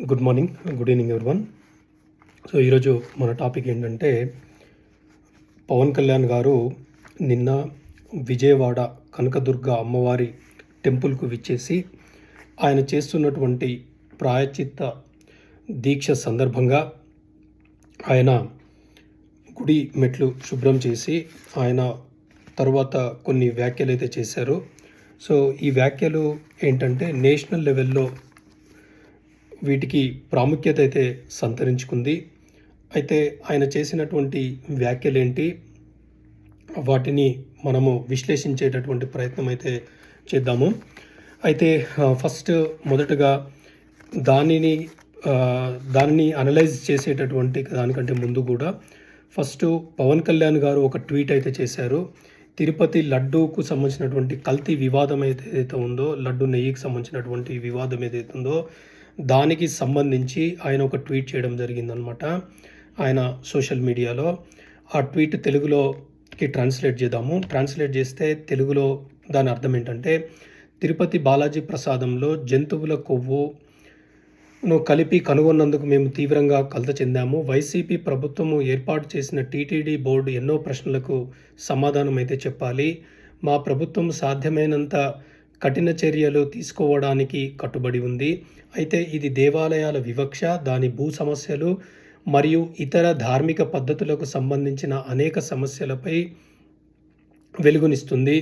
Good morning, good evening everyone. So ఈరోజు మన topic ఏంటంటే, పవన్ కళ్యాణ్ గారు నిన్న విజయవాడ కనకదుర్గ అమ్మవారి టెంపుల్కు విచ్చేసి ఆయన చేస్తున్నటువంటి ప్రాయశ్చిత్త దీక్ష సందర్భంగా ఆయన గుడి మెట్లు శుభ్రం చేసి ఆయన తర్వాత కొన్ని వ్యాఖ్యలు అయితే చేశారు. సో ఈ వ్యాఖ్యలు ఏంటంటే నేషనల్ లెవెల్లో వీటికి ప్రాముఖ్యత అయితే సంతరించుకుంది. అయితే ఆయన చేసినటువంటి వ్యాఖ్యలేంటి, వాటిని మనము విశ్లేషించేటటువంటి ప్రయత్నం అయితే చేద్దాము. అయితే ఫస్ట్ మొదటగా దానిని అనలైజ్ చేసేటటువంటి దానికంటే ముందు కూడా ఫస్ట్ పవన్ కళ్యాణ్ గారు ఒక ట్వీట్ అయితే చేశారు. తిరుపతి లడ్డూకు సంబంధించినటువంటి కల్తీ వివాదం ఏదైతే ఉందో, లడ్డు నెయ్యికి సంబంధించినటువంటి వివాదం ఏదైతే ఉందో దానికి సంబంధించి ఆయన ఒక ట్వీట్ చేయడం జరిగిందనమాట ఆయన సోషల్ మీడియాలో. ఆ ట్వీట్ తెలుగులోకి ట్రాన్స్లేట్ చేద్దాము. ట్రాన్స్లేట్ చేస్తే తెలుగులో దాని అర్థం ఏంటంటే, తిరుపతి బాలాజీ ప్రసాదంలో జంతువుల కొవ్వును కలిపి కనుగొన్నందుకు మేము తీవ్రంగా కలత చెందాము. వైసీపీ ప్రభుత్వము ఏర్పాటు చేసిన టీటీడీ బోర్డు ఎన్నో ప్రశ్నలకు సమాధానం అయితే చెప్పాలి. మా ప్రభుత్వం సాధ్యమైనంత కఠిన చర్యలు తీసుకోవడానికి కట్టుబడి ఉంది. అయితే ఇది దేవాలయాల వివక్ష, దాని భూ సమస్యలు మరియు ఇతర ధార్మిక పద్ధతులకు సంబంధించిన అనేక సమస్యలపై వెలుగునిస్తుంది.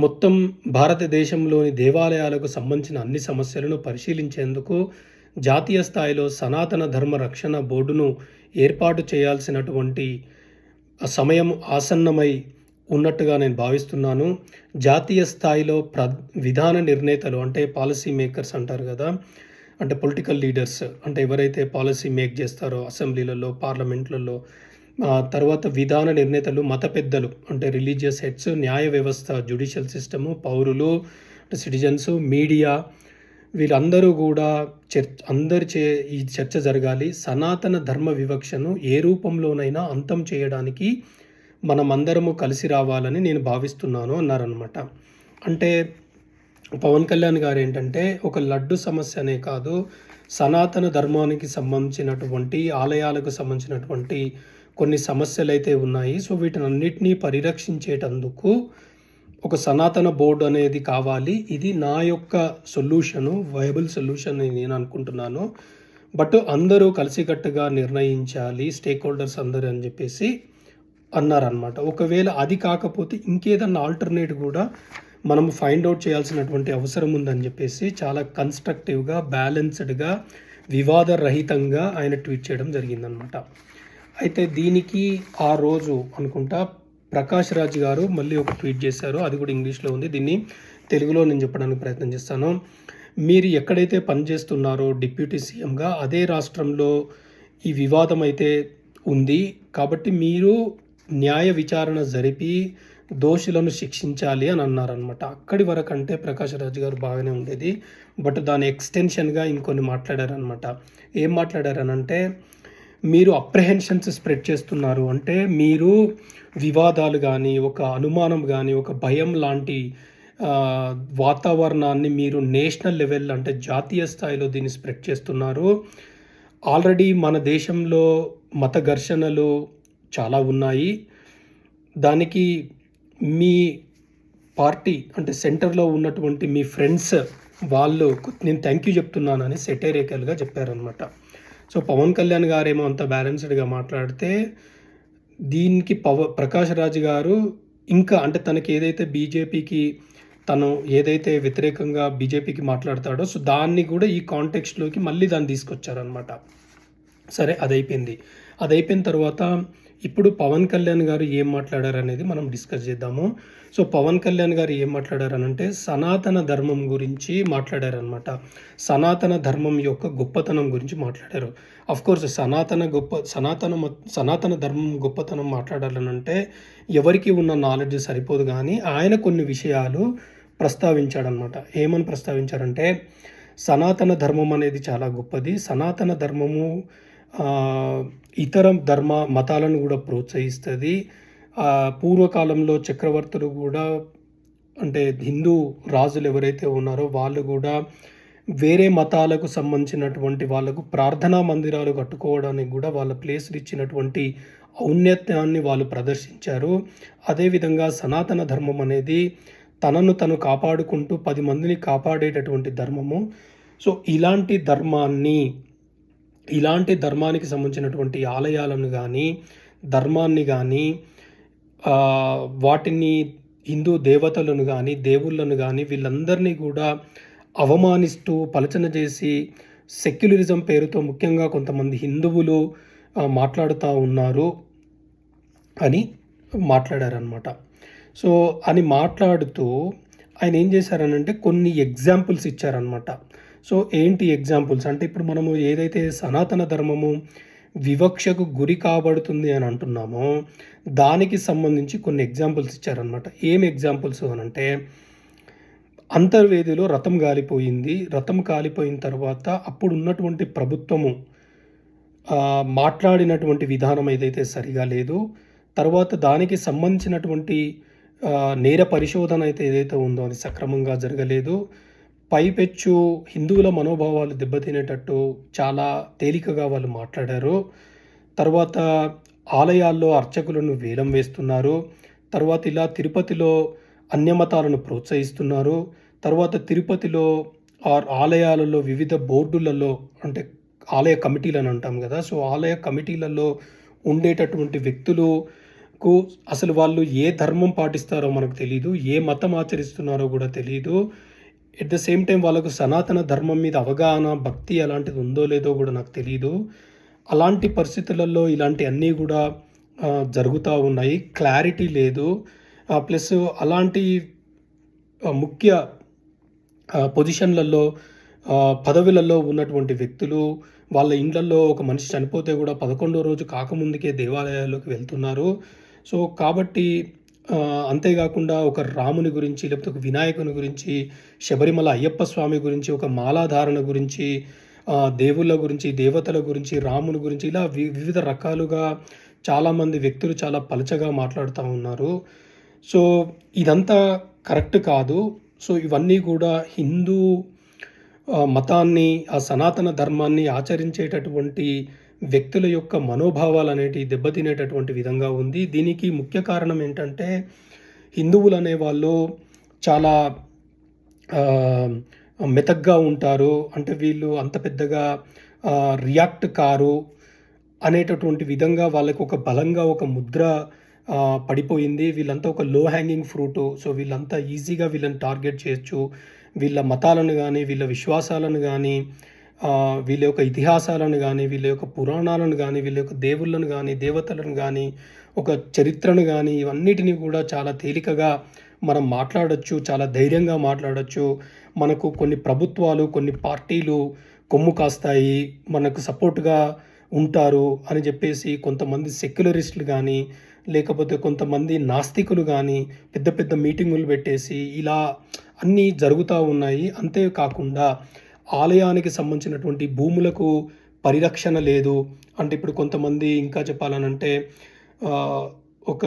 మొత్తం భారతదేశంలోని దేవాలయాలకు సంబంధించిన అన్ని సమస్యలను పరిశీలించేందుకు జాతీయ స్థాయిలో సనాతన ధర్మ రక్షణ బోర్డును ఏర్పాటు చేయాల్సినటువంటి సమయం ఆసన్నమై ఉన్నట్టుగా నేను భావిస్తున్నాను. జాతీయ స్థాయిలో విధాన నిర్ణేతలు అంటే పాలసీ మేకర్స్ అంటారు కదా, అంటే పొలిటికల్ లీడర్స్, అంటే ఎవరైతే పాలసీ మేక్ చేస్తారో అసెంబ్లీలలో, పార్లమెంట్లలో, తర్వాత విధాన నిర్ణేతలు, మత పెద్దలు అంటే రిలీజియస్ హెడ్స్, న్యాయ వ్యవస్థ, జ్యుడిషియల్ సిస్టము, పౌరులు, సిటిజన్స్, మీడియా, వీళ్ళందరూ కూడా ఈ చర్చ జరగాలి. సనాతన ధర్మ వివక్షను ఏ రూపంలోనైనా అంతం చేయడానికి మనమందరము కలిసి రావాలని నేను భావిస్తున్నాను అన్నారనమాట. అంటే పవన్ కళ్యాణ్ గారు ఏంటంటే, ఒక లడ్డు సమస్య అనే కాదు, సనాతన ధర్మానికి సంబంధించినటువంటి ఆలయాలకు సంబంధించినటువంటి కొన్ని సమస్యలు అయితే ఉన్నాయి. సో వీటినన్నిటినీ పరిరక్షించేటందుకు ఒక సనాతన బోర్డు అనేది కావాలి. ఇది నా యొక్క సొల్యూషను, వైబుల్ సొల్యూషన్ అని నేను అనుకుంటున్నాను. బట్ అందరూ కలిసికట్టుగా నిర్ణయించాలి, స్టేక్ హోల్డర్స్ అందరూ అని చెప్పేసి అన్నారనమాట. ఒకవేళ అది కాకపోతే ఇంకేదన్నా ఆల్టర్నేట్ కూడా మనం ఫైండ్ అవుట్ చేయాల్సినటువంటి అవసరం ఉందని చెప్పేసి చాలా కన్స్ట్రక్టివ్గా, బ్యాలెన్స్డ్గా, వివాదరహితంగా ఆయన ట్వీట్ చేయడం జరిగిందనమాట. అయితే దీనికి ఆ రోజు అనుకుంటా ప్రకాష్ రాజ్ గారు మళ్ళీ ఒక ట్వీట్ చేశారు. అది కూడా ఇంగ్లీష్లో ఉంది. దీన్ని తెలుగులో నేను చెప్పడానికి ప్రయత్నం చేస్తాను. మీరు ఎక్కడైతే పనిచేస్తున్నారో డిప్యూటీ సీఎంగా, అదే రాష్ట్రంలో ఈ వివాదం అయితే ఉంది. కాబట్టి మీరు న్యాయ విచారణ జరిపి దోషులను శిక్షించాలి అని అన్నారనమాట. అక్కడి వరకు అంటే ప్రకాష్ రాజ్ గారు బాగానే ఉండేది. బట్ దాని ఎక్స్టెన్షన్గా ఇంకొన్ని మాట్లాడారనమాట. ఏం మాట్లాడారనంటే, మీరు అప్రహెన్షన్స్ స్ప్రెడ్ చేస్తున్నారు, అంటే మీరు వివాదాలు కానీ, ఒక అనుమానం కానీ, ఒక భయం లాంటి వాతావరణాన్ని మీరు నేషనల్ లెవెల్ అంటే జాతీయ స్థాయిలో దీన్ని స్ప్రెడ్ చేస్తున్నారు. ఆల్రెడీ మన దేశంలో మత ఘర్షణలు చాలా ఉన్నాయి. దానికి మీ పార్టీ అంటే సెంటర్లో ఉన్నటువంటి మీ ఫ్రెండ్స్ వాళ్ళు నేను థ్యాంక్ యూ చెప్తున్నానని సెటైరికల్గా చెప్పారనమాట. సో పవన్ కళ్యాణ్ గారేమో అంత బ్యాలెన్స్డ్గా మాట్లాడితే, దీనికి ప్రకాష్ రాజ్ గారు ఇంకా అంటే తనకి ఏదైతే బీజేపీకి తను ఏదైతే వ్యతిరేకంగా బీజేపీకి మాట్లాడతాడో, సో దాన్ని కూడా ఈ కాంటెక్స్ట్లోకి మళ్ళీ దాన్ని తీసుకొచ్చారనమాట. సరే, అదైపోయిన తర్వాత ఇప్పుడు పవన్ కళ్యాణ్ గారు ఏం మాట్లాడారు అనేది మనం డిస్కస్ చేద్దాము. సో పవన్ కళ్యాణ్ గారు ఏం మాట్లాడారనంటే, సనాతన ధర్మం గురించి మాట్లాడారనమాట. సనాతన ధర్మం యొక్క గొప్పతనం గురించి మాట్లాడారు. అఫ్కోర్స్ సనాతన ధర్మం గొప్పతనం మాట్లాడాలనంటే ఎవరికి ఉన్న నాలెడ్జ్ సరిపోదు, కానీ ఆయన కొన్ని విషయాలు ప్రస్తావించాడనమాట. ఏమని ప్రస్తావించారంటే, సనాతన ధర్మం అనేది చాలా గొప్పది. సనాతన ధర్మము ఇతర మతాలను కూడా ప్రోత్సహిస్తుంది. పూర్వకాలంలో చక్రవర్తులు కూడా అంటే హిందూ రాజులు ఎవరైతే ఉన్నారో వాళ్ళు కూడా వేరే మతాలకు సంబంధించినటువంటి వాళ్ళకు ప్రార్థనా మందిరాలు కట్టుకోవడానికి కూడా వాళ్ళ ప్లేస్‌లు ఇచ్చినటువంటి ఔన్నత్యాన్ని వాళ్ళు ప్రదర్శించారు. అదేవిధంగా సనాతన ధర్మం అనేది తనను తను కాపాడుకుంటూ 10 మందిని కాపాడేటటువంటి ధర్మము. సో, ఇలాంటి ధర్మానికి సంబంధించినటువంటి ఆలయాలను గానీ, ధర్మాన్ని గానీ, వాటిని హిందూ దేవతలను గానీ, దేవుళ్ళను గానీ వీళ్ళందరినీ కూడా అవమానిస్తూ, పలచన చేసి సెక్యులరిజం పేరుతో ముఖ్యంగా కొంతమంది హిందువులు మాట్లాడుతా ఉన్నారు అని మాట్లాడారనమాట. సో, అని మాట్లాడుతూ ఆయన ఏం చేశారనంటే కొన్ని ఎగ్జాంపుల్స్ ఇచ్చారనమాట. సో, ఏంటి ఎగ్జాంపుల్స్ అంటే ఇప్పుడు మనము ఏదైతే సనాతన ధర్మము వివక్షకు గురి కాబడుతుంది అని అంటున్నామో దానికి సంబంధించి కొన్ని ఎగ్జాంపుల్స్ ఇచ్చారనమాట. ఏం ఎగ్జాంపుల్స్ అనంటే అంతర్వేదిలో రథం కాలిపోయింది. రథం కాలిపోయిన తర్వాత అప్పుడున్నటువంటి ప్రభుత్వము మాట్లాడినటువంటి విధానం ఏదైతే సరిగా లేదు. తర్వాత దానికి సంబంధించినటువంటి నేర పరిశోధన అయితే ఏదైతే ఉందో అది సక్రమంగా జరగలేదు. పైపెచ్చు హిందువుల మనోభావాలు దెబ్బతినేటట్టు చాలా తేలికగా వాళ్ళు మాట్లాడారు. తర్వాత ఆలయాల్లో అర్చకులను వేలం వేస్తున్నారు. తర్వాత ఇలా తిరుపతిలో అన్యమతాలను ప్రోత్సహిస్తున్నారు. తర్వాత తిరుపతిలో ఆలయాలలో వివిధ బోర్డులలో అంటే ఆలయ కమిటీలని అంటాం కదా. సో, ఆలయ కమిటీలలో ఉండేటటువంటి వ్యక్తులకు అసలు వాళ్ళు ఏ ధర్మం పాటిస్తారో మనకు తెలీదు. ఏ మతం ఆచరిస్తున్నారో కూడా తెలీదు. ఎట్ ద సేమ్ టైం వాళ్ళకు సనాతన ధర్మం మీద అవగాహన, భక్తి అలాంటిది ఉందో లేదో కూడా నాకు తెలీదు. అలాంటి పరిస్థితులలో ఇలాంటివన్నీ కూడా జరుగుతూ ఉన్నాయి. క్లారిటీ లేదు. ప్లస్ అలాంటి ముఖ్య పొజిషన్లలో పదవులలో ఉన్నటువంటి వ్యక్తులు వాళ్ళ ఇండ్లల్లో ఒక మనిషి చనిపోతే కూడా 11వ రోజు కాకముందుకే దేవాలయాల్లోకి వెళ్తున్నారు. సో, కాబట్టి అంతేకాకుండా ఒక రాముని గురించి లేకపోతే ఒక వినాయకుని గురించి, శబరిమల అయ్యప్ప స్వామి గురించి, ఒక మాలాధారణ గురించి, దేవుళ్ళ గురించి, దేవతల గురించి, రాముని గురించి ఇలా వివిధ రకాలుగా చాలామంది వ్యక్తులు చాలా పలచగా మాట్లాడుతూ ఉన్నారు. సో, ఇదంతా కరెక్ట్ కాదు. సో, ఇవన్నీ కూడా హిందూ మతాన్ని, ఆ సనాతన ధర్మాన్ని ఆచరించేటటువంటి వ్యక్తుల యొక్క మనోభావాలు అనేటివి దెబ్బతినేటటువంటి విధంగా ఉంది. దీనికి ముఖ్య కారణం ఏంటంటే హిందువులు అనేవాళ్ళు చాలా మెతగ్గా ఉంటారు. అంటే వీళ్ళు అంత పెద్దగా రియాక్ట్ కారు అనేటటువంటి విధంగా వాళ్ళకు ఒక బలంగా ఒక ముద్ర పడిపోయింది. వీళ్ళంతా ఒక లో హ్యాంగింగ్ ఫ్రూటు. సో, వీళ్ళంతా ఈజీగా వీళ్ళని టార్గెట్ చేయొచ్చు. వీళ్ళ మతాలను కానీ, వీళ్ళ విశ్వాసాలను కానీ, వీళ్ళ యొక్క ఇతిహాసాలను కానీ, వీళ్ళ యొక్క పురాణాలను కానీ, వీళ్ళ యొక్క దేవుళ్ళను కానీ, దేవతలను కానీ, ఒక చరిత్రను కానీ ఇవన్నిటిని కూడా చాలా తేలికగా మనం మాట్లాడొచ్చు. చాలా ధైర్యంగా మాట్లాడొచ్చు. మనకు కొన్ని ప్రభుత్వాలు, కొన్ని పార్టీలు కొమ్ము కాస్తాయి, మనకు సపోర్ట్గా ఉంటారు అని చెప్పేసి కొంతమంది సెక్యులరిస్టులు కానీ, లేకపోతే కొంతమంది నాస్తికులు కానీ పెద్ద పెద్ద మీటింగులు పెట్టేసి ఇలా అన్నీ జరుగుతూ ఉన్నాయి. అంతేకాకుండా ఆలయానికి సంబంధించినటువంటి భూములకు పరిరక్షణ లేదు. అంటే ఇప్పుడు కొంతమంది ఇంకా చెప్పాలనంటే ఒక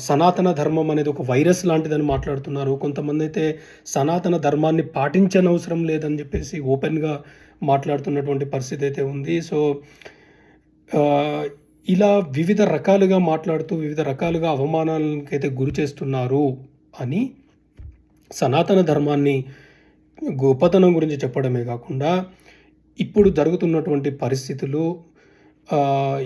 సనాతన ధర్మం అనేది ఒక వైరస్ లాంటిదని మాట్లాడుతున్నారు. కొంతమంది అయితే సనాతన ధర్మాన్ని పాటించనవసరం లేదని చెప్పేసి ఓపెన్గా మాట్లాడుతున్నటువంటి పరిస్థితి అయితే ఉంది. సో, ఇలా వివిధ రకాలుగా మాట్లాడుతూ వివిధ రకాలుగా అవమానాలకైతే గురి చేస్తున్నారు అని సనాతన ధర్మాన్ని గొప్పతనం గురించి చెప్పడమే కాకుండా ఇప్పుడు జరుగుతున్నటువంటి పరిస్థితులు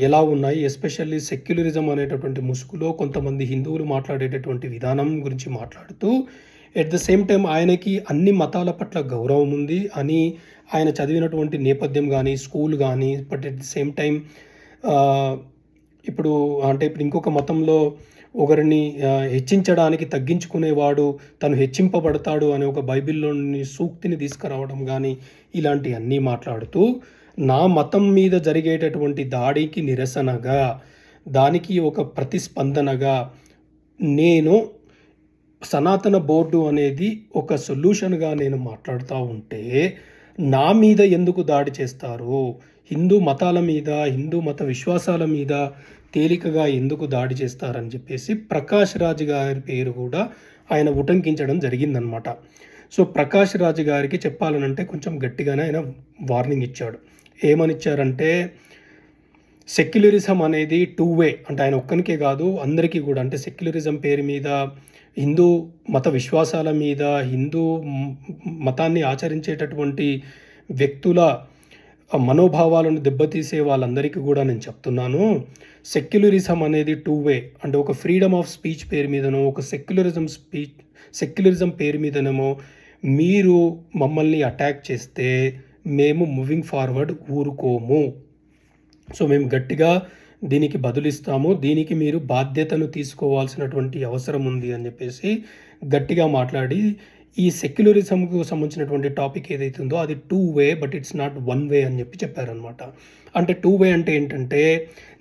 ఎలా ఉన్నాయి, ఎస్పెషల్లీ సెక్యులరిజం అనేటటువంటి ముసుగులో కొంతమంది హిందువులు మాట్లాడేటటువంటి విధానం గురించి మాట్లాడుతూ ఎట్ ద సేమ్ టైం ఆయనకి అన్ని మతాల పట్ల గౌరవం ఉంది అని ఆయన చదివినటువంటి నేపథ్యం కానీ, స్కూల్ కానీ, but at the same time ఇప్పుడు ఇంకొక మతంలో ఒకరిని హెచ్చించడానికి తగ్గించుకునేవాడు తను హెచ్చింపబడతాడు అనే ఒక బైబిల్లోని సూక్తిని తీసుకురావడం కానీ ఇలాంటివన్నీ మాట్లాడుతూ నా మతం మీద జరిగేటటువంటి దాడికి నిరసనగా, దానికి ఒక ప్రతిస్పందనగా నేను సనాతన బోర్డు అనేది ఒక సొల్యూషన్గా నేను మాట్లాడుతూ ఉంటే నా మీద ఎందుకు దాడి చేస్తారు? హిందూ మతాల మీద, హిందూ మత విశ్వాసాల మీద తేలికగా ఎందుకు దాడి చేస్తారని చెప్పేసి ప్రకాష్ రాజ్ గారి పేరు కూడా ఆయన ఉటంకించడం జరిగిందనమాట. సో ప్రకాష్ రాజ్ గారికి చెప్పాలనంటే కొంచెం గట్టిగానే ఆయన వార్నింగ్ ఇచ్చాడు. ఏమనిచ్చారంటే సెక్యులరిజం అనేది టూ వే, అంటే ఆయన ఒక్కనికే కాదు అందరికీ కూడా. అంటే సెక్యులరిజం పేరు మీద హిందూ మత విశ్వాసాల మీద, హిందూ మతాన్ని ఆచరించేటటువంటి వ్యక్తుల మనోభావాలను దెబ్బతీసే వాళ్ళందరికీ కూడా నేను చెప్తున్నాను, సెక్యులరిజం అనేది టూ వే. అంటే ఒక ఫ్రీడమ్ ఆఫ్ స్పీచ్ పేరు మీదనో, ఒక సెక్యులరిజం పేరు మీదనేమో మీరు మమ్మల్ని అటాక్ చేస్తే మేము మూవింగ్ ఫార్వర్డ్ ఊరుకోము. సో మేము గట్టిగా దీనికి బదులిస్తాము, దీనికి మీరు బాధ్యతను తీసుకోవాల్సినటువంటి అవసరం ఉంది అని చెప్పేసి గట్టిగా మాట్లాడి, ఈ సెక్యులరిజంకు సంబంధించినటువంటి టాపిక్ ఏదైతే ఉందో అది two way but it's not one way అని చెప్పారనమాట. అంటే టూ వే అంటే ఏంటంటే,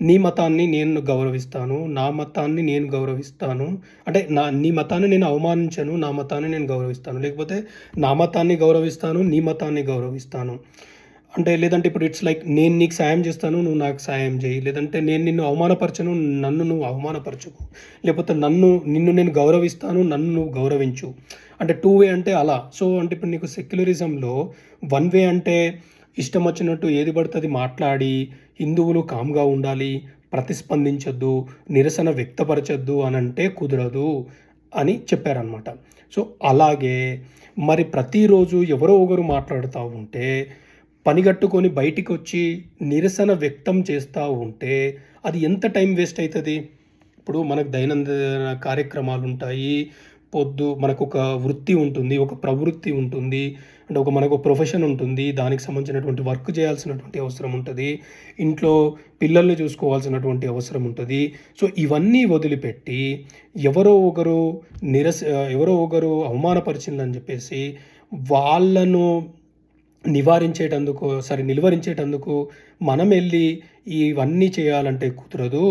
నీ మతాన్ని నేను గౌరవిస్తాను, నా మతాన్ని నేను గౌరవిస్తాను, అంటే నీ మతాన్ని నేను అవమానించను, నా మతాన్ని నేను గౌరవిస్తాను, లేకపోతే నా మతాన్ని గౌరవిస్తాను, నీ మతాన్ని గౌరవిస్తాను. అంటే లేదంటే ఇప్పుడు ఇట్స్ లైక్ నేను నీకు సాయం చేస్తాను, నువ్వు నాకు సాయం చేయి, లేదంటే నేను నిన్ను అవమానపరచను, నన్ను నువ్వు అవమానపరచుకు, లేకపోతే నిన్ను నేను గౌరవిస్తాను, నన్ను నువ్వు గౌరవించు. అంటే టూ వే అంటే అలా. సో అంటే ఇప్పుడు నీకు సెక్యులరిజంలో వన్ వే అంటే ఇష్టం వచ్చినట్టు ఏది పడుతుంది మాట్లాడి హిందువులు కామ్గా ఉండాలి, ప్రతిస్పందించొద్దు, నిరసన వ్యక్తపరచొద్దు అని అంటే కుదరదు అని చెప్పారనమాట. సో అలాగే మరి ప్రతిరోజు ఎవరో ఒకరు మాట్లాడుతూ ఉంటే పనిగట్టుకొని బయటికి వచ్చి నిరసన వ్యక్తం చేస్తూ ఉంటే అది ఎంత టైం వేస్ట్ అవుతుంది? ఇప్పుడు మనకు దైనందిన కార్యక్రమాలు ఉంటాయి, మనకు ఒక వృత్తి ఉంటుంది, ఒక ప్రవృత్తి ఉంటుంది, అంటే మనకు ప్రొఫెషన్ ఉంటుంది, దానికి సంబంధించినటువంటి వర్క్ చేయాల్సినటువంటి అవసరం ఉంటుంది, ఇంట్లో పిల్లల్ని చూసుకోవాల్సినటువంటి అవసరం ఉంటుంది. సో ఇవన్నీ వదిలిపెట్టి ఎవరో ఒకరు అవమానపరిచిందని చెప్పేసి వాళ్ళను నిలువరించేటందుకు మనం వెళ్ళి ఇవన్నీ చేయాలంటే కుదరదు.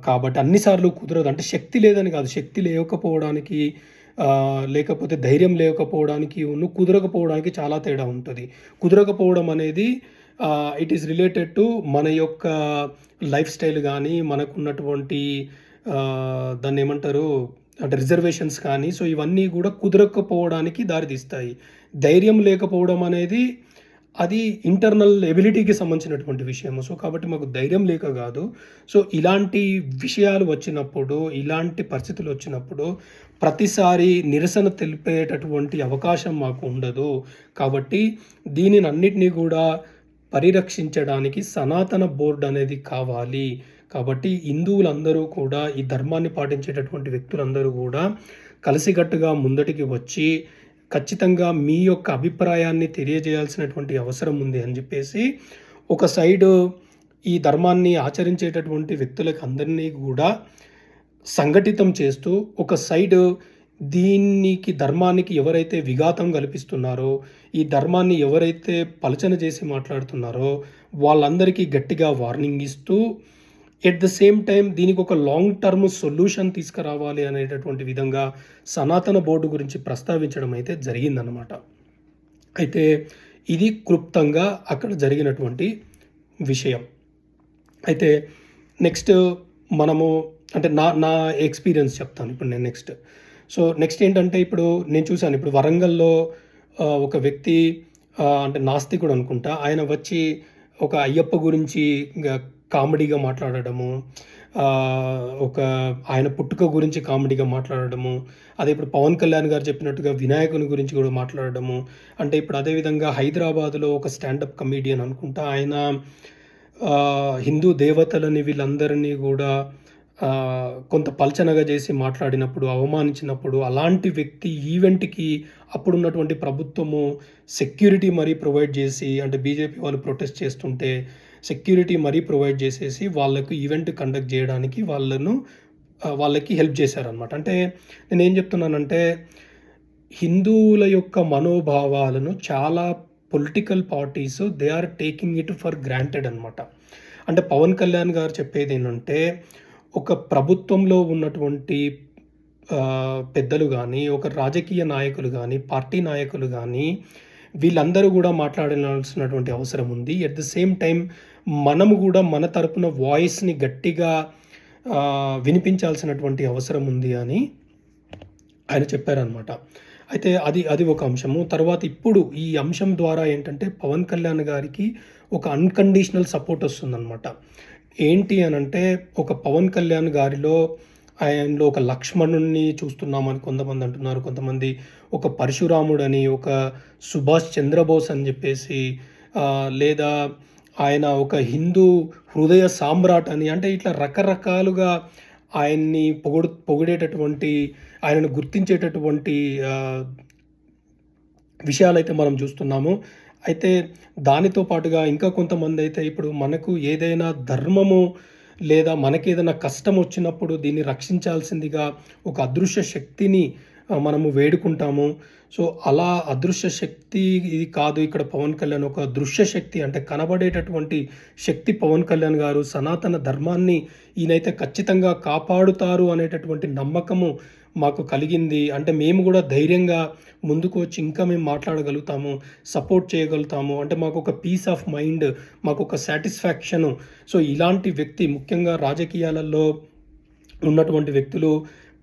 కాబట్టి అన్నిసార్లు కుదరదు. అంటే శక్తి లేదని కాదు, శక్తి లేకపోవడానికి లేకపోతే ధైర్యం లేకపోవడానికి కుదరకపోవడానికి చాలా తేడా ఉంటుంది. కుదరకపోవడం అనేది ఇట్ ఈస్ రిలేటెడ్ టు మన యొక్క లైఫ్ స్టైల్ కానీ, మనకున్నటువంటి దాన్ని ఏమంటారు అంటే రిజర్వేషన్స్ కానీ, సో ఇవన్నీ కూడా కుదరకపోవడానికి దారితీస్తాయి. ధైర్యం లేకపోవడం అనేది అది ఇంటర్నల్ ఎబిలిటీకి సంబంధించినటువంటి విషయము. సో కాబట్టి మాకు ధైర్యం లేక కాదు. సో ఇలాంటి విషయాలు వచ్చినప్పుడు, ఇలాంటి పరిస్థితులు వచ్చినప్పుడు ప్రతిసారి నిరసన తెలిపేటటువంటి అవకాశం మాకు ఉండదు. కాబట్టి దీనిని అన్నిటినీ కూడా పరిరక్షించడానికి సనాతన బోర్డు అనేది కావాలి. కాబట్టి హిందువులందరూ కూడా, ఈ ధర్మాన్ని పాటించేటటువంటి వ్యక్తులందరూ కూడా కలిసికట్టుగా ముందటికి వచ్చి ఖచ్చితంగా మీ యొక్క అభిప్రాయాన్ని తెలియజేయాల్సినటువంటి అవసరం ఉంది అని చెప్పేసి ఒక సైడు ఈ ధర్మాన్ని ఆచరించేటటువంటి వ్యక్తులకు అందరినీ కూడా సంఘటితం చేస్తూ, ఒక సైడు ధర్మానికి ఎవరైతే విఘాతం కల్పిస్తున్నారో, ఈ ధర్మాన్ని ఎవరైతే పలచన చేసి మాట్లాడుతున్నారో వాళ్ళందరికీ గట్టిగా వార్నింగ్ ఇస్తూ, ఎట్ ద సేమ్ టైం దీనికి ఒక లాంగ్ టర్మ్ సొల్యూషన్ తీసుకురావాలి అనేటటువంటి విధంగా సనాతన బోర్డు గురించి ప్రస్తావించడం అయితే జరిగిందనమాట. అయితే ఇది క్లుప్తంగా అక్కడ జరిగినటువంటి విషయం. అయితే నెక్స్ట్ మనము అంటే నా ఎక్స్పీరియన్స్ చెప్తాను ఇప్పుడు నేను నెక్స్ట్ ఏంటంటే, ఇప్పుడు నేను చూశాను, ఇప్పుడు వరంగల్లో ఒక వ్యక్తి అంటే నాస్తికుడు అనుకుంటా, ఆయన వచ్చి ఒక అయ్యప్ప గురించి కామెడీగా మాట్లాడడము, ఆయన పుట్టుక గురించి కామెడీగా మాట్లాడడము, అదే ఇప్పుడు పవన్ కళ్యాణ్ గారు చెప్పినట్టుగా వినాయకుని గురించి కూడా మాట్లాడడము. అంటే ఇప్పుడు అదేవిధంగా హైదరాబాదులో ఒక స్టాండప్ కమీడియన్ అనుకుంటా, ఆయన హిందూ దేవతలని వీళ్ళందరినీ కూడా కొంత పల్చనగా చేసి మాట్లాడినప్పుడు, అవమానించినప్పుడు, అలాంటి వ్యక్తి ఈవెంట్కి అప్పుడున్నటువంటి ప్రభుత్వము సెక్యూరిటీ మరీ ప్రొవైడ్ చేసి, అంటే బీజేపీ వాళ్ళు ప్రొటెస్ట్ చేస్తుంటే సెక్యూరిటీ మరీ ప్రొవైడ్ చేసేసి వాళ్ళకు ఈవెంట్ కండక్ట్ చేయడానికి వాళ్ళకి హెల్ప్ చేశారనమాట. అంటే నేనేం చెప్తున్నానంటే, హిందువుల యొక్క మనోభావాలను చాలా political parties they are taking it for granted అనమాట. అంటే పవన్ కళ్యాణ్ గారు చెప్పేది ఏంటంటే, ఒక ప్రభుత్వంలో ఉన్నటువంటి పెద్దలు కానీ, ఒక రాజకీయ నాయకులు కానీ, పార్టీ నాయకులు కానీ, వీళ్ళందరూ కూడా మాట్లాడాల్సినటువంటి అవసరం ఉంది. ఎట్ ద సేమ్ టైం మనము కూడా మన తరపున వాయిస్ని గట్టిగా వినిపించాల్సినటువంటి అవసరం ఉంది అని ఆయన చెప్పారనమాట. అయితే అది ఒక అంశము. తర్వాత ఇప్పుడు ఈ అంశం ద్వారా ఏంటంటే పవన్ కళ్యాణ్ గారికి ఒక అన్‌కండీషనల్ సపోర్ట్ ఒస్తుందనమాట. ఏంటి అనంటే ఒక పవన్ కళ్యాణ్ గారిలో ఆయనలో ఒక లక్ష్మణుడిని చూస్తున్నామని కొంతమంది అంటున్నారు. కొంతమంది ఒక పరశురాముడని, ఒక సుభాష్ చంద్రబోస్ అని జెప్పేసి లేదా ఆయన ఒక హిందూ హృదయ సామ్రాట్ అని అంటే ఇట్లా రకరకాలుగా ఆయన్ని పొగిడేటటువంటి ఆయనను గుర్తించేటటువంటి విషయాలైతే మనం చూస్తున్నాము. అయితే దానితో పాటుగా ఇంకా కొంతమందైతే ఇప్పుడు మనకు ఏదైనా ధర్మము లేదా మనకేదైనా కష్టం వచ్చినప్పుడు దీన్ని రక్షించాల్సిందిగా ఒక అదృశ్య శక్తిని మనము వేడుకుంటాము. సో, అలా అదృశ్య శక్తి ఇది కాదు ఇక్కడ పవన్ కళ్యాణ్ ఒక దృశ్య శక్తి అంటే కనబడేటటువంటి శక్తి పవన్ కళ్యాణ్ గారు. సనాతన ధర్మాన్ని ఈయనైతే ఖచ్చితంగా కాపాడుతారు అనేటటువంటి నమ్మకము మాకు కలిగింది. అంటే మేము కూడా ధైర్యంగా ముందుకు వచ్చి ఇంకా మేము మాట్లాడగలుగుతాము, సపోర్ట్ చేయగలుగుతాము. అంటే మాకొక పీస్ ఆఫ్ మైండ్, మాకొక సాటిస్ఫాక్షను. సో, ఇలాంటి వ్యక్తి ముఖ్యంగా రాజకీయాలలో ఉన్నటువంటి వ్యక్తులు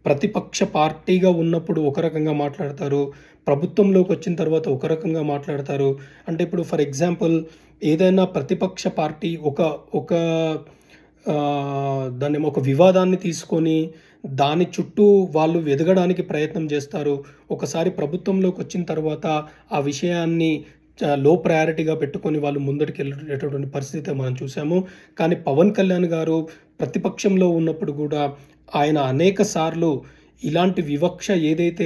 ప్రతిపక్ష పార్టీగా ఉన్నప్పుడు ఒక రకంగా మాట్లాడతారు. ప్రభుత్వంలోకి వచ్చిన తర్వాత ఒక రకంగా మాట్లాడతారు. అంటే ఇప్పుడు ఫర్ ఎగ్జాంపుల్ ఏదైనా ప్రతిపక్ష పార్టీ ఒక ఒక దాన్నేమో ఒక వివాదాన్ని తీసుకొని దాని చుట్టూ వాళ్ళు ఎదగడానికి ప్రయత్నం చేస్తారు. ఒకసారి ప్రభుత్వంలోకి వచ్చిన తర్వాత ఆ విషయాన్ని లో ప్రయారిటీగా పెట్టుకొని వాళ్ళు ముందటికెళ్ళేటటువంటి పరిస్థితి మనం చూసాము. కానీ పవన్ కళ్యాణ్ గారు ప్రతిపక్షంలో ఉన్నప్పుడు కూడా ఆయన అనేక సార్లు ఇలాంటి వివక్ష ఏదైతే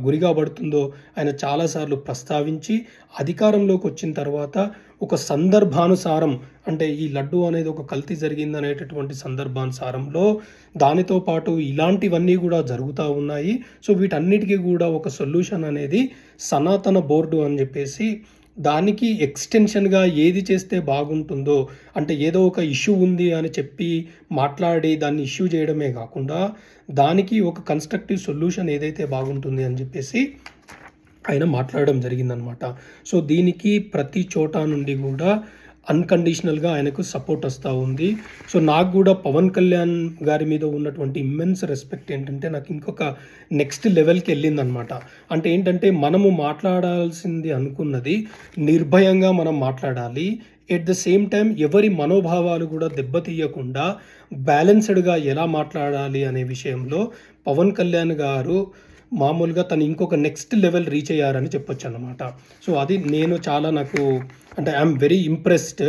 గురిగా పడుతుందో ఆయన చాలాసార్లు ప్రస్తావించి అధికారంలోకి వచ్చిన తర్వాత ఒక సందర్భానుసారం అంటే ఈ లడ్డు అనేది ఒక కల్తీ జరిగిందనేటటువంటి సందర్భానుసారంలో దానితో పాటు ఇలాంటివన్నీ కూడా జరుగుతూ ఉన్నాయి. సో, వీటన్నిటికీ కూడా ఒక సొల్యూషన్ అనేది సనాతన బోర్డు అని చెప్పేసి దానికి ఎక్స్‌టెన్షన్‌గా ఏది చేస్తే బాగుంటుందో అంటే ఏదో ఒక ఇష్యూ ఉంది అని చెప్పి మాట్లాడి దాన్ని ఇష్యూ చేయడమే కాకుండా దానికి ఒక కన్‌స్ట్రక్టివ్ సొల్యూషన్ ఏదైతే బాగుంటుంది అని చెప్పేసి ఆయన మాట్లాడడం జరిగిందనమాట. సో, దీనికి ప్రతి చోట నుండి కూడా అన్‌కండీషనల్‌గా ఆయనకు సపోర్ట్ వస్తూ ఉంది. సో, నాకు కూడా పవన్ కళ్యాణ్ గారి మీద ఉన్నటువంటి ఇమ్మెన్స్ రెస్పెక్ట్ ఏంటంటే నాకు ఇంకొక నెక్స్ట్ లెవెల్‌కి వెళ్ళిందనమాట. అంటే ఏంటంటే మనము మాట్లాడాల్సింది అనుకున్నది నిర్భయంగా మనం మాట్లాడాలి. ఎట్ ద సేమ్ టైమ్ ఎవరి మనోభావాలు కూడా దెబ్బతీయకుండా బ్యాలెన్స్‌డ్‌గా ఎలా మాట్లాడాలి అనే విషయంలో పవన్ కళ్యాణ్ గారు మామూలుగా తను ఇంకొక నెక్స్ట్ లెవెల్ రీచ్ అయ్యారని చెప్పొచ్చనమాట. సో, అది నేను చాలా నాకు అంటే ఐయామ్ వెరీ ఇంప్రెస్డ్.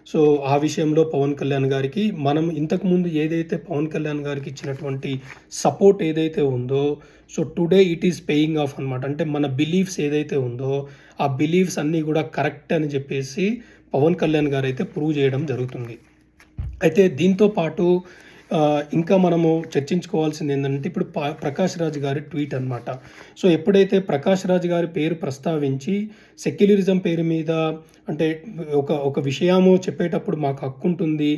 సో, ఆ విషయంలో పవన్ కళ్యాణ్ గారికి మనం ఇంతకుముందు ఏదైతే పవన్ కళ్యాణ్ గారికి ఇచ్చినటువంటి సపోర్ట్ ఏదైతే ఉందో so, today it is paying off అనమాట. అంటే మన బిలీఫ్స్ ఏదైతే ఉందో ఆ బిలీఫ్స్ అన్నీ కూడా కరెక్ట్ అని చెప్పేసి పవన్ కళ్యాణ్ గారైతే ప్రూవ్ చేయడం జరుగుతుంది. అయితే దీంతో పాటు ఇంకా మనము చర్చించుకోవాల్సింది ఏంటంటే ఇప్పుడు ప్రకాష్ రాజ్ గారి ట్వీట్ అనమాట. సో, ఎప్పుడైతే ప్రకాష్ రాజ్ గారి పేరు ప్రస్తావించి సెక్యులరిజం పేరు మీద అంటే ఒక విషయము చెప్పేటప్పుడు మాకు హక్కు ఉంటుంది,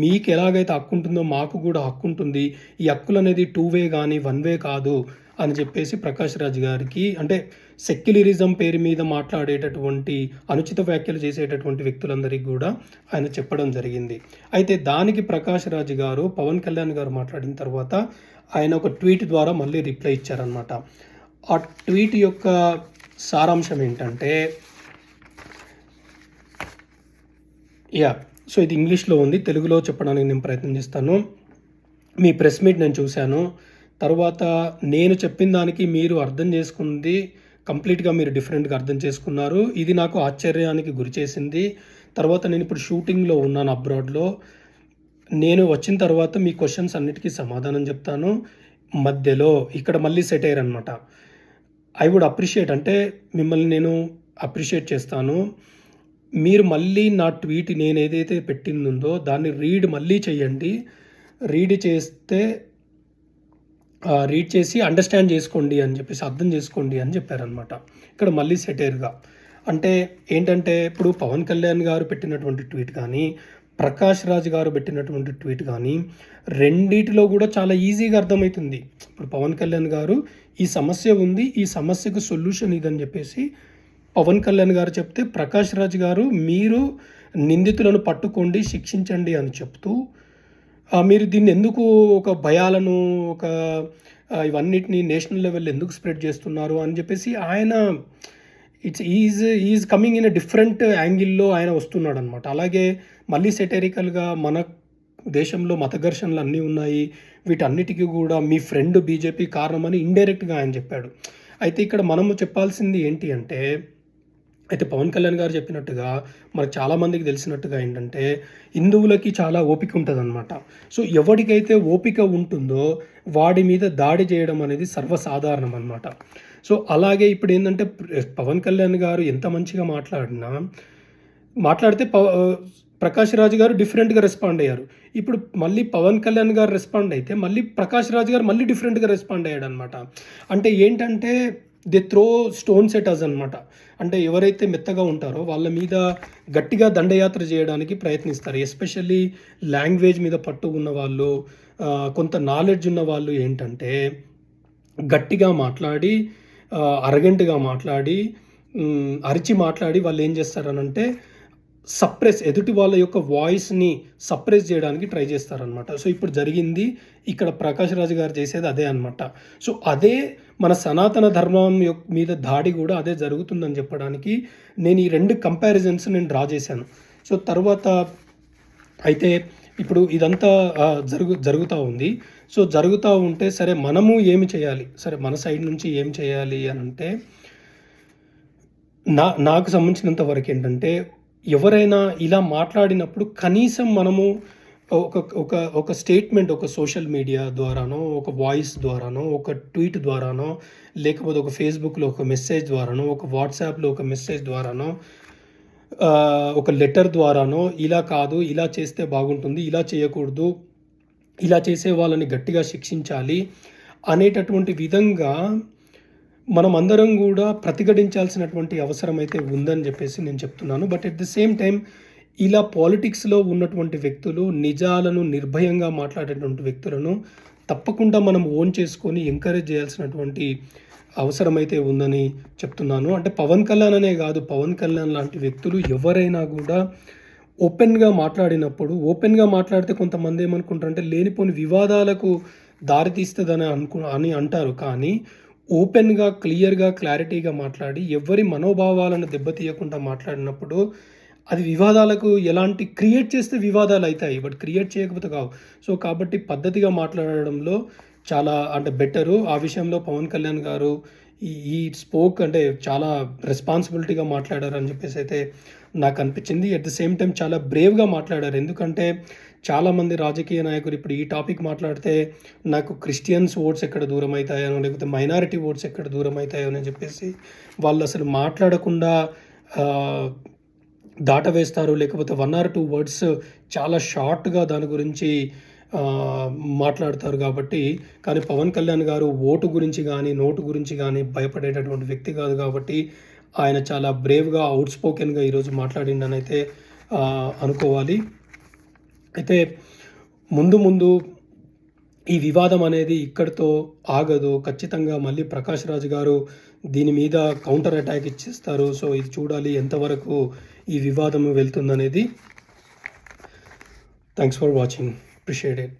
మీకు ఎలాగైతే హక్కు ఉంటుందో మాకు కూడా హక్కు ఉంటుంది, ఈ హక్కులు అనేది 2 వే కానీ 1 వే కాదు అని చెప్పేసి ప్రకాష్ రాజ్ గారికి అంటే సెక్యులరిజం పేరు మీద మాట్లాడేటటువంటి అనుచిత వ్యాఖ్యలు చేసేటటువంటి వ్యక్తులందరికీ కూడా ఆయన చెప్పడం జరిగింది. అయితే దానికి ప్రకాష్ రాజ్ గారు పవన్ కళ్యాణ్ గారు మాట్లాడిన తర్వాత ఆయన ఒక ట్వీట్ ద్వారా మళ్ళీ రిప్లై ఇచ్చారనమాట. ఆ ట్వీట్ యొక్క సారాంశం ఏంటంటే సో, ఇది ఇంగ్లీష్లో ఉంది, తెలుగులో చెప్పడానికి నేను ప్రయత్నం చేస్తాను. మీ ప్రెస్ మీట్ నేను చూశాను. తర్వాత నేను చెప్పిన దానికి మీరు అర్థం చేసుకుంది కంప్లీట్‌గా మీరు డిఫరెంట్‌గా అర్థం చేసుకున్నారు. ఇది నాకు ఆశ్చర్యానికి గురిచేసింది. తర్వాత నేను ఇప్పుడు షూటింగ్‌లో ఉన్నాను అబ్రాడ్‌లో. నేను వచ్చిన తర్వాత మీ క్వెషన్స్ అన్నిటికీ సమాధానం చెప్తాను. మధ్యలో ఇక్కడ మళ్ళీ సెటైర్ అనమాట. ఐ వుడ్ అప్రిషియేట్ అంటే మిమ్మల్ని నేను అప్రిషియేట్ చేస్తాను. మీరు మళ్ళీ నా ట్వీట్ నేనేదైతే పెట్టిందుందో దాన్ని మళ్ళీ చేయండి. రీడ్ చేసి అండర్‌స్టాండ్ చేసుకోండి అని చెప్పేసి, అర్థం చేసుకోండి అని చెప్పారనమాట. ఇక్కడ మళ్ళీ సెటైర్‌గా. అంటే ఏంటంటే ఇప్పుడు పవన్ కళ్యాణ్ గారు పెట్టినటువంటి ట్వీట్ కానీ, ప్రకాష్ రాజ్ గారు పెట్టినటువంటి ట్వీట్ కానీ రెండిటిలో కూడా చాలా ఈజీగా అర్థమవుతుంది. ఇప్పుడు పవన్ కళ్యాణ్ గారు ఈ సమస్య ఉంది, ఈ సమస్యకు సొల్యూషన్ ఇదని చెప్పేసి పవన్ కళ్యాణ్ గారు చెప్తే, ప్రకాష్ రాజ్ గారు మీరు నిందితులను పట్టుకోండి, శిక్షించండి అని చెప్తూ మీరు దీన్ని ఎందుకు ఒక భయాలను ఒక ఇవన్నిటిని నేషనల్ లెవెల్ ఎందుకు స్ప్రెడ్ చేస్తున్నారు అని చెప్పేసి ఆయన is coming in a different యాంగిల్లో ఆయన వస్తున్నాడు అనమాట. అలాగే మళ్ళీ సెటరికల్గా మన దేశంలో మత ఘర్షణలు అన్నీ ఉన్నాయి, వీటన్నిటికీ కూడా మీ ఫ్రెండ్ బీజేపీ కారణమని ఇండైరెక్ట్గా ఆయన చెప్పాడు. అయితే ఇక్కడ మనము చెప్పాల్సింది ఏంటి అంటే, అయితే పవన్ కళ్యాణ్ గారు చెప్పినట్టుగా మనకు చాలామందికి తెలిసినట్టుగా ఏంటంటే, హిందువులకి చాలా ఓపిక ఉంటుందన్నమాట. సో ఎవరికైతే ఓపిక ఉంటుందో వాడి మీద దాడి చేయడం అనేది సర్వసాధారణం అనమాట. సో అలాగే ఇప్పుడు ఏంటంటే, పవన్ కళ్యాణ్ గారు ఎంత మంచిగా మాట్లాడితే ప్రకాష్ రాజ్ గారు డిఫరెంట్గా రెస్పాండ్ అయ్యారు. ఇప్పుడు మళ్ళీ పవన్ కళ్యాణ్ గారు రెస్పాండ్ అయితే మళ్ళీ ప్రకాష్ రాజ్ గారు మళ్ళీ డిఫరెంట్గా రెస్పాండ్ అయ్యాడు అనమాట. అంటే ఏంటంటే they throw stones at us అనమాట. అంటే ఎవరైతే మెత్తగా ఉంటారో వాళ్ళ మీద గట్టిగా దండయాత్ర చేయడానికి ప్రయత్నిస్తారు. ఎస్పెషల్లీ లాంగ్వేజ్ మీద పట్టు ఉన్న వాళ్ళు, కొంత నాలెడ్జ్ ఉన్న వాళ్ళు ఏంటంటే గట్టిగా మాట్లాడి, అరగంటగా మాట్లాడి, అరిచి మాట్లాడి వాళ్ళు ఏం చేస్తారనంటే ఎదుటి వాళ్ళ యొక్క వాయిస్ని సప్రెస్ చేయడానికి ట్రై చేస్తారనమాట. సో ఇప్పుడు జరిగింది ఇక్కడ ప్రకాష్ రాజ్ గారు చేసేది అదే అనమాట. సో అదే మన సనాతన ధర్మం మీద దాడి కూడా అదే జరుగుతుందని చెప్పడానికి నేను ఈ రెండు కంపారిజన్స్ నేను డ్రా చేశాను. సో తర్వాత అయితే ఇప్పుడు ఇదంతా జరుగుతూ ఉంది. సో జరుగుతూ ఉంటే సరే మనము ఏమి చేయాలి, సరే మన సైడ్ నుంచి ఏం చేయాలి అని అంటే, నాకు సంబంధించినంత వరకు ఏంటంటే, ఎవరైనా ఇలా మాట్లాడినప్పుడు కనీసం మనము ఒక స్టేట్మెంట్, ఒక సోషల్ మీడియా ద్వారానో, ఒక వాయిస్ ద్వారానో, ఒక ట్వీట్ ద్వారానో, లేకపోతే ఒక ఫేస్బుక్లో ఒక మెసేజ్ ద్వారానో, ఒక వాట్సాప్లో ఒక మెసేజ్ ద్వారానో, ఒక లెటర్ ద్వారానో, ఇలా కాదు, ఇలా చేస్తే బాగుంటుంది, ఇలా చేయకూడదు, ఇలా చేసే వాళ్ళని గట్టిగా శిక్షించాలి అనేటటువంటి విధంగా మనం అందరం కూడా ప్రతిఘటించాల్సినటువంటి అవసరం అయితే ఉందని చెప్పేసి నేను చెప్తున్నాను. But at the same time ఇలా పాలిటిక్స్లో ఉన్నటువంటి వ్యక్తులు, నిజాలను నిర్భయంగా మాట్లాడేటువంటి వ్యక్తులను తప్పకుండా మనం ఓన్ చేసుకొని ఎంకరేజ్ చేయాల్సినటువంటి అవసరం అయితే ఉందని చెప్తున్నాను. అంటే పవన్ కళ్యాణ్ అనే కాదు, పవన్ కళ్యాణ్ లాంటి వ్యక్తులు ఎవరైనా కూడా ఓపెన్గా మాట్లాడితే కొంతమంది ఏమనుకుంటారంటే లేనిపోని వివాదాలకు దారితీస్తుందని అని అంటారు. కానీ ఓపెన్గా, క్లియర్గా, క్లారిటీగా మాట్లాడి ఎవరి మనోభావాలను దెబ్బతీయకుండా మాట్లాడినప్పుడు అది వివాదాలకు క్రియేట్ చేస్తే వివాదాలు అవుతాయి, బట్ క్రియేట్ చేయకపోతే కావు. సో కాబట్టి పద్ధతిగా మాట్లాడడంలో చాలా బెటరు. ఆ విషయంలో పవన్ కళ్యాణ్ గారు ఈ స్పోక్ చాలా రెస్పాన్సిబిలిటీగా మాట్లాడారు అని చెప్పేసి అయితే నాకు అనిపించింది. అట్ ద సేమ్ టైం చాలా బ్రేవ్గా మాట్లాడారు. ఎందుకంటే చాలామంది రాజకీయ నాయకులు ఇప్పుడు ఈ టాపిక్ మాట్లాడితే నాకు క్రిస్టియన్స్ ఓట్స్ ఎక్కడ దూరం అవుతాయనో, లేకపోతే మైనారిటీ ఓట్స్ ఎక్కడ దూరం అవుతాయో అని చెప్పేసి వాళ్ళు అసలు మాట్లాడకుండా దాటవేస్తారు. లేకపోతే 1 or 2 వర్డ్స్ చాలా షార్ట్గా దాని గురించి మాట్లాడతారు. కానీ పవన్ కళ్యాణ్ గారు ఓటు గురించి కానీ, నోటు గురించి కానీ భయపడేటటువంటి వ్యక్తి కాదు. కాబట్టి ఆయన చాలా బ్రేవ్గా, అవుట్స్పోకెన్గా ఈరోజు మాట్లాడిండని అయితే అనుకోవాలి. అయితే ముందు ఈ వివాదం అనేది ఇక్కడితో ఆగదు. ఖచ్చితంగా మళ్ళీ ప్రకాష్ రాజ్ గారు దీని మీద కౌంటర్ అటాక్ ఇచ్చేస్తారు. సో ఇది చూడాలి ఎంతవరకు ఈ వివాదం వెళ్తుందనేది. Thanks for watching. Appreciate it.